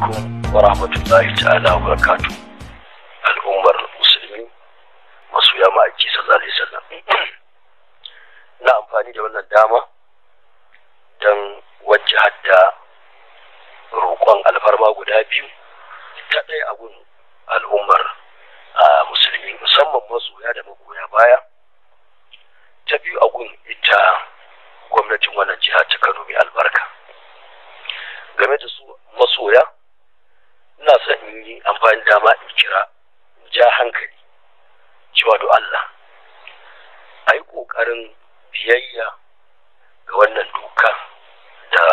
alaikum wa rahmatullahi ta'ala wa barakatuh. Al'ummar musulmi masoya ma'aiki sallallahu alaihi wasallam. Na amfani da wannan dama don wajjahar da roƙon alfarma guda biyu, ta ɗaya abun al'ummar musulmi musamman masoya da magoya baya, ta biyu abun ita gwamnatin wannan jiha ta Kano mai albarka. Game da su masoya, ina son in yi amfani dama in kira ja hankali cewa do Allah a yi ƙoƙarin biyayya ga wannan doka da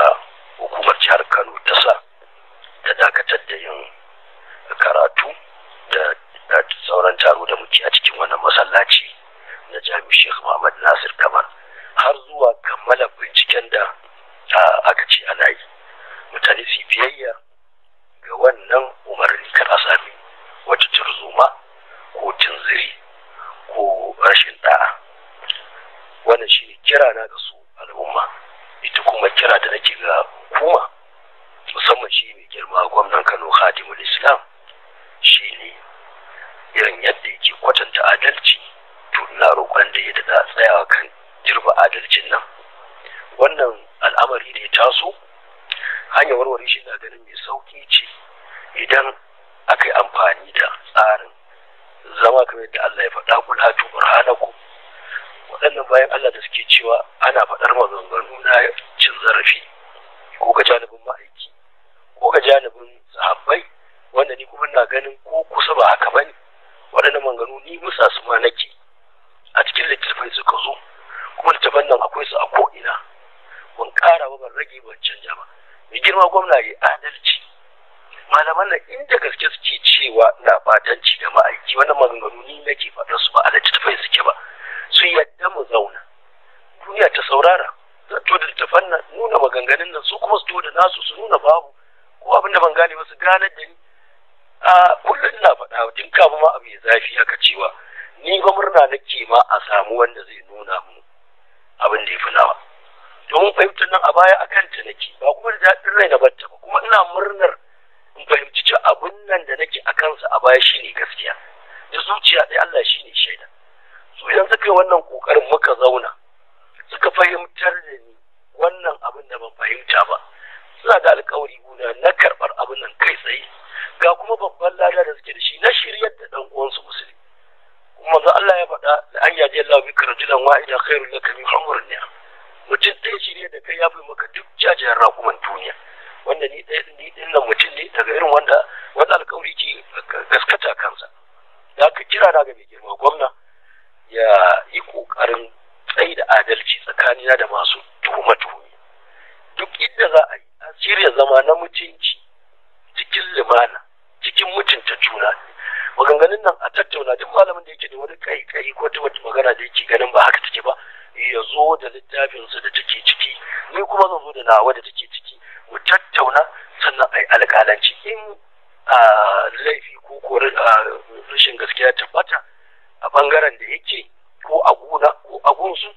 hukumar jihar Kano ta sa ta dakatar da yin karatu da sauran taro da muke a cikin wannan masallaci na Jami'u Sheikh Muhammad Nasir Kabara har zuwa kammala binciken da aka ce ana yi. Mutane su biyayya ga wannan umarni, kar a sami wata turzuma ko tunziri ko rashin da'a. Wannan shi kira na ga su al'umma. Ita kuma kira da nake ga hukuma, musamman shi mai girma gwamnan Kano Khadimul Islam, shi ne irin yadda yake kwatanta adalci, to ina roƙon da ya da tsayawa kan girba adalcin nan. Wannan al'amari da ya taso, hanyar warware shi na ganin mai sauki ce idan aka yi amfani da tsarin zama kamar yadda Allah ya faɗa, kul hatu burhanakum. Waɗannan bayan Allah da suke cewa ana faɗar maganganu na cin zarafi ko ga janibin ma'aiki ko ga janibin sahabbai, wanda ni kuma na ganin ko kusa ba haka bane. Waɗannan maganganu ni musa su ma nake a cikin littattafai suka zo, kuma littattafan nan akwai su a ko'ina, ban ƙara ba ban rage ban canja ba. Mai girma gwamna ya adalci. Malaman nan inda gaske suke cewa na batanci da ma'aiki, wannan maganganu ni nake faɗar su ba a littattafai suke ba. Su yadda mu zauna, duniya ta saurara, zan to da littattafan nan nuna maganganun nan, su kuma su to da nasu su nuna babu, ko abin da ban gane ba su ganar da ni. Kullum ina faɗa tun kafin ma abu ya zafi haka cewa ni ba murna nake ma a samu wanda zai nuna mu abin da ya fi nawa. Domin fahimtar nan a baya a kanta nake, ba kuma da daɗin rai na batta ba, kuma ina murnar in fahimci cewa abin nan da nake a kansa a baya shine gaskiya, da zuciya ɗaya Allah shine shaida. So idan suka yi wannan ƙoƙarin muka zauna suka fahimtar da ni wannan abin da ban fahimta ba, suna da alƙawari guna na karɓar abin nan kai tsaye, ga kuma babban lada da suke da shi na shiryar da ɗan uwansu musulmi. Kuma za Allah ya faɗa da an yaji Allah bika rajulan wahida khairul laka min humrin ni'am. Mutum ɗaya shirye da kai ya fi maka duk jajayen raƙuman duniya, wanda ni ɗin nan mutum ne daga irin wanda alƙawari ke gaskata kansa. Da aka kira na ga mai girma gwamna ya yi ƙoƙarin tsayi da adalci tsakanina da masu tuhume-tuhume. Duk inda za a yi a shirya zama na mutunci, cikin limana, cikin mutunta juna. Maganganun nan a tattauna, duk malamin da yake da wani kai ko ta wata magana da yake ganin ba haka take ba, ya zo da littafinsa da take ciki, ni kuma zan zo da nawa da take ciki, mu tattauna sannan a yi alƙalanci. In laifi ko rashin gaskiya tabbata a ɓangaren da yake ko a gona ko a gunsu,